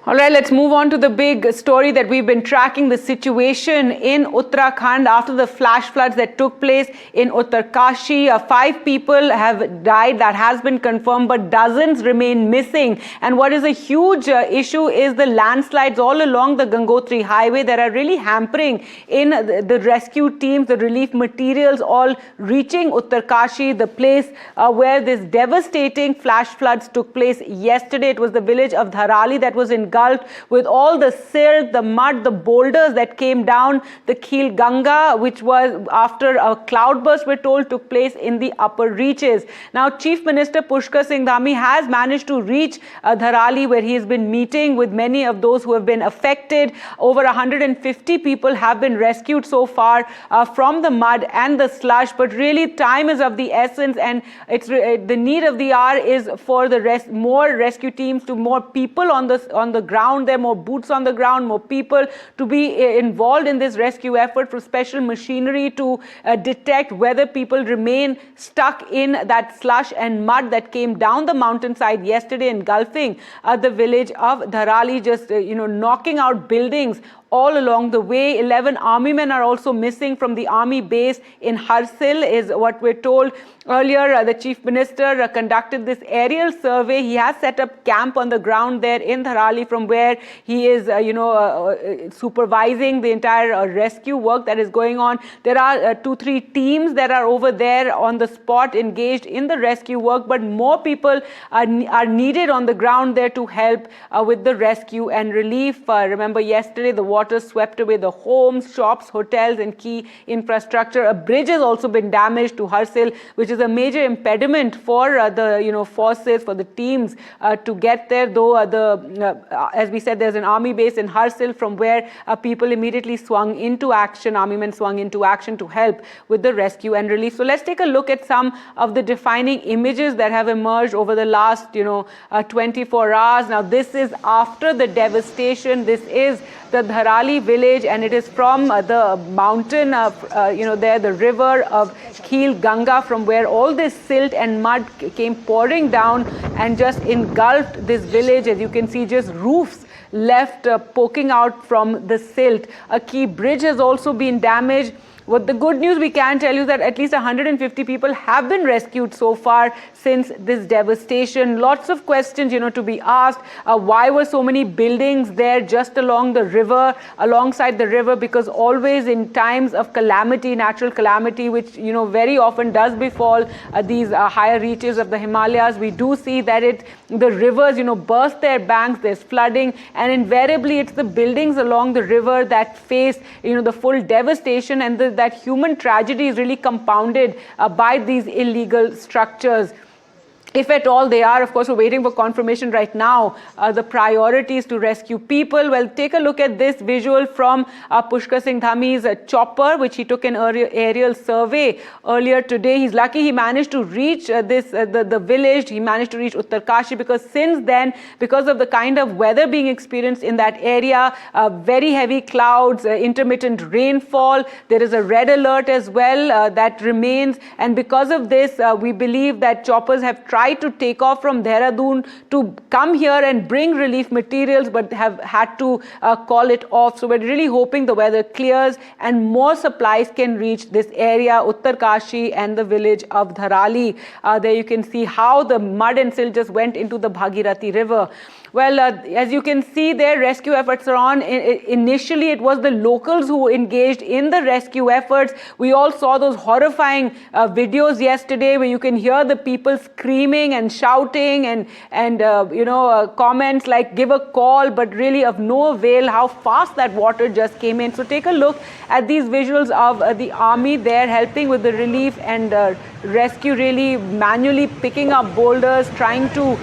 All right, let's move on to the big story that we've been tracking, the situation in Uttarakhand after the flash floods that took place in Uttarkashi. 5 people have died, that has been confirmed, but dozens remain missing. And what is a huge issue is the landslides all along the Gangotri highway that are really hampering in the rescue teams, the relief materials all reaching Uttarkashi, the place where this devastating flash floods took place yesterday. It was the village of Dharali that was engulfed with all the silt, the mud, the boulders that came down the Khil Ganga, which was after a cloudburst, we're told, took place in the upper reaches. Now, Chief Minister Pushkar Singh Dhami has managed to reach Dharali, where he has been meeting with many of those who have been affected. Over 150 people have been rescued so far from the mud and the slush, but really time is of the essence, and it's the need of the hour is for the more rescue teams, to more people on the ground there, more boots on the ground, more people to be involved in this rescue effort, for special machinery to detect whether people remain stuck in that slush and mud that came down the mountainside yesterday, engulfing the village of Dharali, just knocking out buildings all along the way. 11 army men are also missing from the army base in Harsil, is what we're told. Earlier, the Chief Minister conducted this aerial survey. He has set up camp on the ground there in Dharali, from where he is, supervising the entire rescue work that is going on. There are 2-3 teams that are over there on the spot engaged in the rescue work, but more people are needed on the ground there to help with the rescue and relief. Remember, yesterday the water swept away the homes, shops, hotels, and key infrastructure. A bridge has also been damaged to Harsil, which is a major impediment for the forces, for the teams to get there. Though as we said, there's an army base in Harsil from where people immediately swung into action. Army men swung into action to help with the rescue and relief. So let's take a look at some of the defining images that have emerged over the last 24 hours. Now, this is after the devastation. This is the Dharali village, and it is from the mountain, there, the river of Khil Ganga, from where all this silt and mud came pouring down and just engulfed this village. As you can see, just roofs left poking out from the silt. A key bridge has also been damaged. What the good news we can tell you that at least 150 people have been rescued so far since this devastation. Lots of questions, to be asked. Why were so many buildings there just along the river, alongside the river? Because always in times of calamity, natural calamity, which, very often does befall these higher reaches of the Himalayas, we do see that the rivers, burst their banks, there's flooding, and invariably it's the buildings along the river that face, the full devastation, and that human tragedy is really compounded by these illegal structures. If at all they are. Of course, we're waiting for confirmation right now. The priorities to rescue people. Well, take a look at this visual from Pushkar Singh Dhami's chopper, which he took an aerial survey earlier today. He's lucky he managed to reach the village. He managed to reach Uttarkashi, because since then, because of the kind of weather being experienced in that area, very heavy clouds, intermittent rainfall, there is a red alert as well that remains. And because of this, we believe that choppers have tried to take off from Dehradun to come here and bring relief materials, but have had to call it off. So we're really hoping the weather clears and more supplies can reach this area, Uttarkashi and the village of Dharali. There you can see how the mud and silt just went into the Bhagirathi river. Well, as you can see there, rescue efforts are on. Initially, it was the locals who engaged in the rescue efforts. We all saw those horrifying videos yesterday where you can hear the people screaming and shouting and comments like "give a call," but really of no avail. How fast that water just came in. So take a look at these visuals of the army there helping with the relief and rescue, really manually picking up boulders, trying to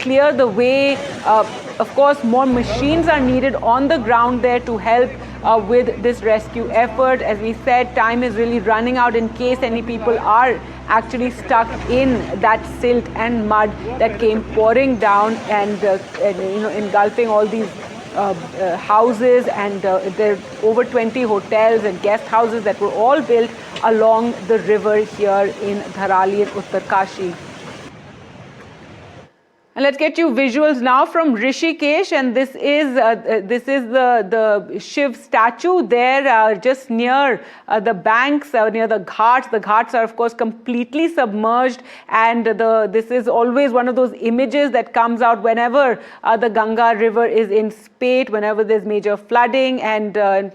clear the way. Of course, more machines are needed on the ground there to help with this rescue effort. As we said, time is really running out in case any people are actually stuck in that silt and mud that came pouring down and engulfing all these houses, and there are over 20 hotels and guest houses that were all built along the river here in Dharali and Uttarkashi. And let's get you visuals now from Rishikesh, and this is the Shiv statue there, just near the banks, near the ghats. The ghats are of course completely submerged, and this is always one of those images that comes out whenever the Ganga river is in spate, whenever there's major flooding, and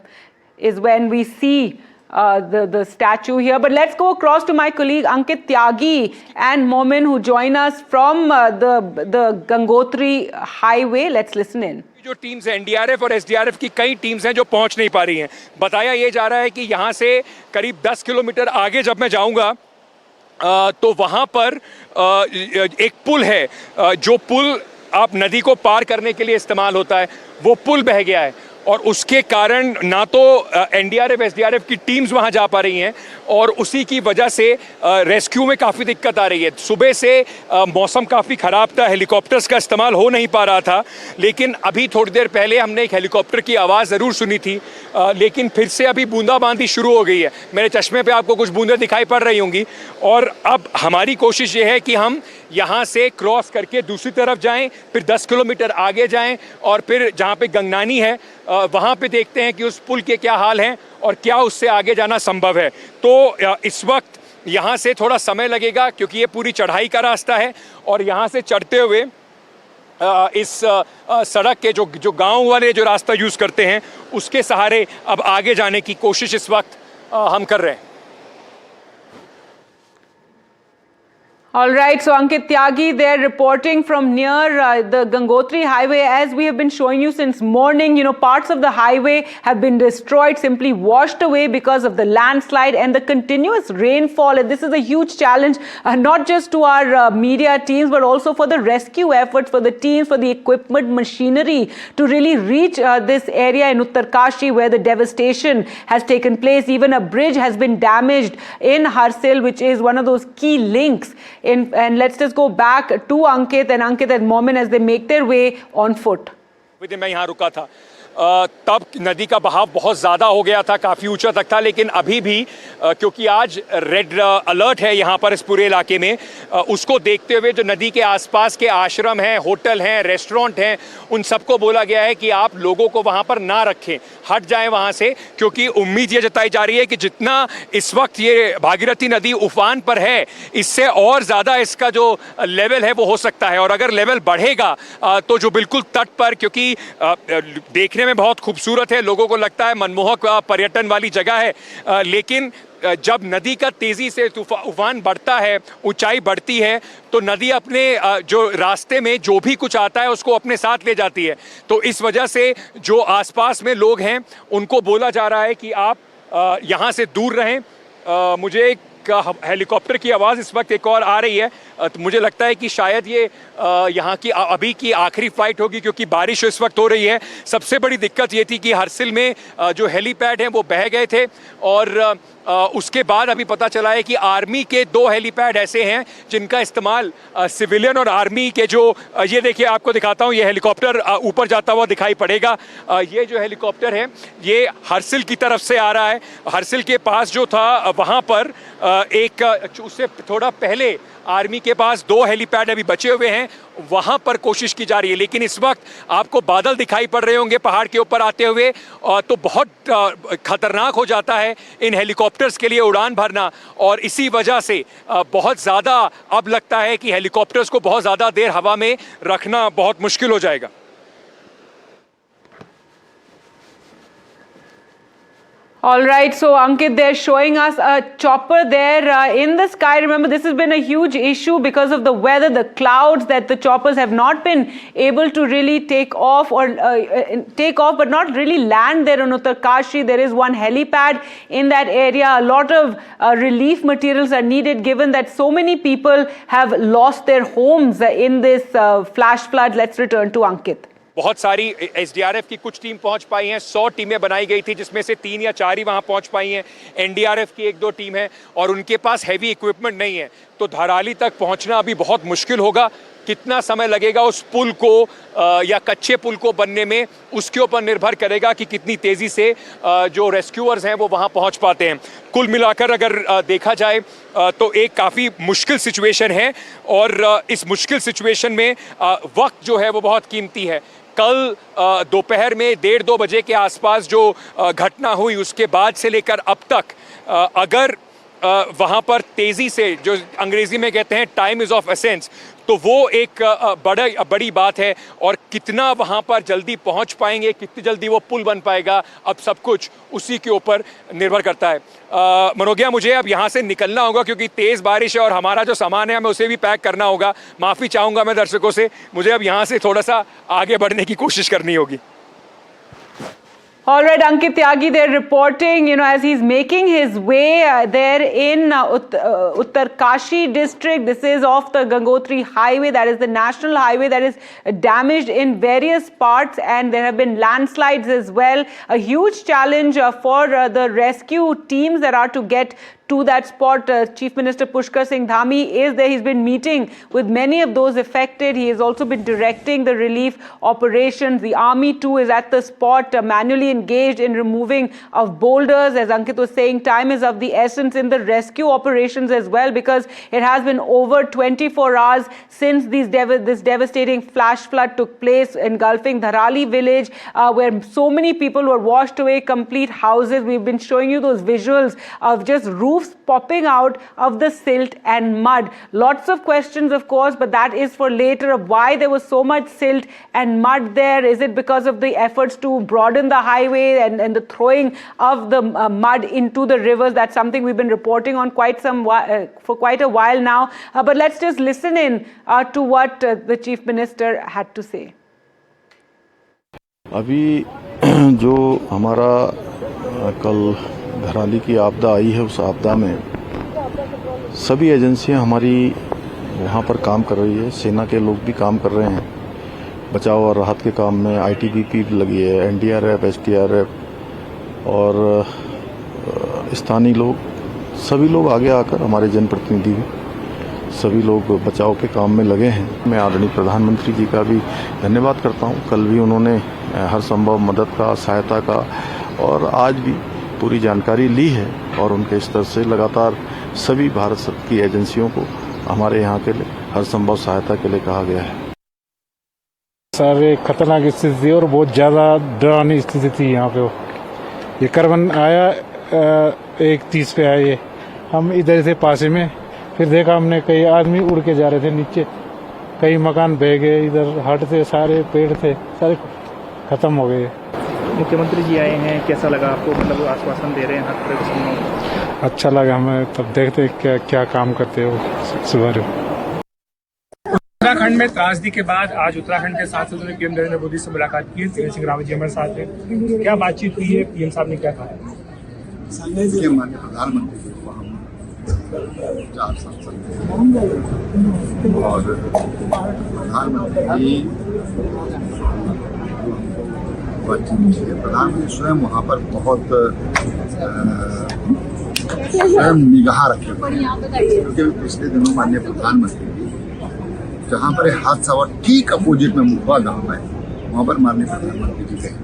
is when we see the statue here. But let's go across to my colleague Ankit Tyagi and Momin, who join us from the Gangotri highway. Let's listen in. जो teams हैं NDRF और SDRF की कई teams हैं जो पहुंच नहीं पा रही हैं। बताया ये जा रहा है कि यहां से करीब 10 किलोमीटर आगे जब मैं जाऊंगा तो वहां पर एक पुल है, जो पुल आप नदी को पार करने के लिए इस्तेमाल होता है, वो पुल बह गया है और उसके कारण ना तो एनडीआरएफ एसडीआरएफ की टीम्स वहां जा पा रही हैं और उसी की वजह से रेस्क्यू में काफ़ी दिक्कत आ रही है। सुबह से मौसम काफ़ी ख़राब था, हेलीकॉप्टर्स का इस्तेमाल हो नहीं पा रहा था, लेकिन अभी थोड़ी देर पहले हमने एक हेलीकॉप्टर की आवाज़ ज़रूर सुनी थी, लेकिन फिर से अभी बूंदाबांदी शुरू हो गई है। मेरे चश्मे पे आपको कुछ बूंदें दिखाई पड़ रही होंगी और अब हमारी कोशिश ये है कि हम यहाँ से क्रॉस करके दूसरी तरफ जाएं, फिर 10 किलोमीटर आगे जाएं और फिर जहाँ पे गंगनानी है वहाँ पे देखते हैं कि उस पुल के क्या हाल हैं और क्या उससे आगे जाना संभव है। तो इस वक्त यहाँ से थोड़ा समय लगेगा क्योंकि ये पूरी चढ़ाई का रास्ता है और यहाँ से चढ़ते हुए इस सड़क के जो गांव वाले जो रास्ता यूज़ करते हैं उसके सहारे अब आगे जाने की कोशिश इस वक्त हम कर रहे हैं। All right, so Ankit Tyagi there reporting from near the Gangotri highway. As we have been showing you since morning, parts of the highway have been destroyed, simply washed away because of the landslide and the continuous rainfall. And this is a huge challenge, not just to our media teams, but also for the rescue efforts, for the teams, for the equipment, machinery to really reach this area in Uttarkashi where the devastation has taken place. Even a bridge has been damaged in Harsil, which is one of those key links. And let's just go back to Ankit and Momin as they make their way on foot. मैं यहाँ रुका था तब नदी का बहाव बहुत ज़्यादा हो गया था, काफ़ी ऊंचा तक था, लेकिन अभी भी क्योंकि आज रेड अलर्ट है यहाँ पर इस पूरे इलाके में, उसको देखते हुए जो नदी के आसपास के आश्रम हैं, होटल हैं, रेस्टोरेंट हैं, उन सबको बोला गया है कि आप लोगों को वहाँ पर ना रखें, हट जाएं वहाँ से, क्योंकि उम्मीद ये जताई जा रही है कि जितना इस वक्त ये भागीरथी नदी उफान पर है, इससे और ज़्यादा इसका जो लेवल है वो हो सकता है। और अगर लेवल बढ़ेगा तो जो बिल्कुल तट पर, क्योंकि देखने में बहुत खूबसूरत है, लोगों को लगता है मनमोहक पर्यटन वाली जगह है, लेकिन जब नदी का तेजी से उफान बढ़ता है, ऊंचाई बढ़ती है, तो नदी अपने जो रास्ते में जो भी कुछ आता है उसको अपने साथ ले जाती है। तो इस वजह से जो आसपास में लोग हैं उनको बोला जा रहा है कि आप यहाँ से दूर रहें। मुझे एक हेलीकॉप्टर की आवाज़ इस वक्त एक और आ रही है, तो मुझे लगता है कि शायद ये यहाँ की अभी की आखिरी फ्लाइट होगी, क्योंकि बारिश इस वक्त हो रही है। सबसे बड़ी दिक्कत ये थी कि हरसिल में जो हेलीपैड हैं वो बह गए थे और उसके बाद अभी पता चला है कि आर्मी के 2 हेलीपैड ऐसे हैं जिनका इस्तेमाल सिविलियन और आर्मी के जो, ये देखिए आपको दिखाता हूँ, ये हेलीकॉप्टर ऊपर जाता हुआ दिखाई पड़ेगा। ये जो हेलीकॉप्टर है ये हरसिल की तरफ से आ रहा है। हरसिल के पास जो था वहाँ पर एक उससे थोड़ा पहले आर्मी के पास 2 हेलीपैड अभी बचे हुए हैं, वहाँ पर कोशिश की जा रही है। लेकिन इस वक्त आपको बादल दिखाई पड़ रहे होंगे पहाड़ के ऊपर आते हुए, तो बहुत खतरनाक हो जाता है इन हेलीकॉप्टर्स के लिए उड़ान भरना, और इसी वजह से बहुत ज़्यादा अब लगता है कि हेलीकॉप्टर्स को बहुत ज़्यादा देर हवा में रखना बहुत मुश्किल हो जाएगा। All right, so Ankit, they're showing us a chopper there in the sky. Remember, this has been a huge issue because of the weather, the clouds, that the choppers have not been able to really take off but not really land there in Uttarkashi. There is one helipad in that area. A lot of relief materials are needed, given that so many people have lost their homes in this flash flood. Let's return to Ankit. बहुत सारी SDRF की कुछ team पहुंच पाई हैं, 100 टीमें बनाई गई थी जिसमें से 3 या 4 ही वहां पहुंच पाई हैं। एनडीआरएफ की 1-2 टीम है और उनके पास हैवी इक्विपमेंट नहीं है, तो धराली तक पहुंचना अभी बहुत मुश्किल होगा। कितना समय लगेगा उस पुल को या कच्चे पुल को बनने में, उसके ऊपर निर्भर करेगा कि कितनी तेज़ी से जो रेस्क्यूअर्स हैं वो वहाँ पहुँच पाते हैं। कुल मिलाकर अगर देखा जाए तो एक काफ़ी मुश्किल सिचुएशन है और इस मुश्किल सिचुएशन में वक्त जो है वो बहुत कीमती है। कल दोपहर में 1:30-2 बजे के आसपास जो घटना हुई, उसके बाद से लेकर अब तक अगर वहाँ पर तेज़ी से, जो अंग्रेज़ी में कहते हैं टाइम इज़ ऑफ एसेंस, तो वो एक बड़ी बात है। और कितना वहाँ पर जल्दी पहुँच पाएंगे, कितनी जल्दी वो पुल बन पाएगा, अब सब कुछ उसी के ऊपर निर्भर करता है। मनोज्ञा, मुझे अब यहाँ से निकलना होगा क्योंकि तेज़ बारिश है और हमारा जो सामान है हमें उसे भी पैक करना होगा। माफ़ी चाहूँगा मैं दर्शकों से, मुझे अब यहाँ से थोड़ा सा आगे बढ़ने की कोशिश करनी होगी। All right, Ankit Tyagi there reporting, as he's making his way there in Uttarkashi district. This is off the Gangotri highway, that is the national highway that is damaged in various parts, and there have been landslides as well. A huge challenge for the rescue teams that are to get to that spot. Chief Minister Pushkar Singh Dhami is there. He's been meeting with many of those affected. He has also been directing the relief operations. The army too is at the spot, manually engaged in removing of boulders. As Ankit was saying, time is of the essence in the rescue operations as well, because it has been over 24 hours since this devastating flash flood took place, engulfing Dharali village, where so many people were washed away, complete houses. We've been showing you those visuals of just roofs popping out of the silt and mud. Lots of questions, of course, but that is for later, of why there was so much silt and mud there. Is it because of the efforts to broaden the highway and the throwing of the mud into the rivers? That's something we've been reporting on for quite a while now. But let's just listen in to what the Chief Minister had to say. अभी जो हमारा कल धराली की आपदा आई है, उस आपदा में सभी एजेंसियां हमारी वहां पर काम कर रही है। सेना के लोग भी काम कर रहे हैं बचाव और राहत के काम में। आईटीबीपी लगी है, एनडीआरएफ, एसडीआरएफ और स्थानीय लोग, सभी लोग आगे आकर, हमारे जनप्रतिनिधि भी, सभी लोग बचाव के काम में लगे हैं। मैं आदरणीय प्रधानमंत्री जी का भी धन्यवाद करता हूं। कल भी उन्होंने हर संभव मदद का, सहायता का और आज भी पूरी जानकारी ली है और उनके स्तर से लगातार सभी भारत सरकार की एजेंसियों को हमारे यहाँ के लिए हर संभव सहायता के लिए कहा गया है। सर, एक खतरनाक स्थिति थी और बहुत ज़्यादा डरावनी स्थिति थी यहाँ पे। ये करवन आया 1:30 पे आया ये, हम इधर थे पासे में, फिर देखा हमने कई आदमी उड़ के जा रहे थे नीचे, कई मकान बह गए, इधर हट थे, सारे पेड़ थे, सारे खत्म हो गए। मुख्यमंत्री जी आए हैं, कैसा लगा आपको? मतलब वो आश्वासन दे रहे हैं हर तरह से। अच्छा लगा हमें, तब देखते क्या काम करते हो सुबह। उत्तराखंड में त्रासदी के बाद आज उत्तराखंड के सांसदों ने पीएम नरेंद्र मोदी से मुलाकात की है। त्रिवेंद्र सिंह रावत जी हमारे साथ हैं। क्या बातचीत हुई है? पीएम साहब ने क्या कहा? देखिए, माननीय प्रधानमंत्री जी को हम 4 सांसद और प्रधानमंत्री जी प्रधानमंत्री स्वयं वहाँ पर बहुत स्वयं निगाह रखे हुए हैं, क्योंकि पिछले दिनों माननीय प्रधानमंत्री जी जहाँ पर हादसा हुआ ठीक अपोजिट में मुखवा गाँव है, वहाँ पर माननीय प्रधानमंत्री जी गए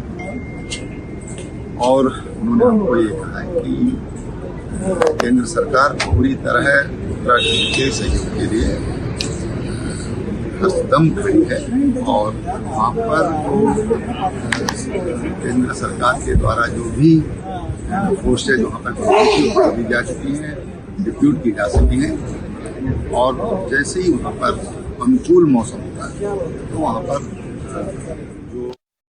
और उन्होंने हमको ये कहा है कि केंद्र सरकार पूरी तरह उत्तराखंड के सहयोग के लिए दम खड़ी है और वहाँ पर केंद्र सरकार के द्वारा जो भी फोर्सेज वहाँ पर दी जा चुकी हैं, डिप्यूट की जा सकी हैं और जैसे ही वहाँ पर अनुकूल मौसम होता है तो वहाँ पर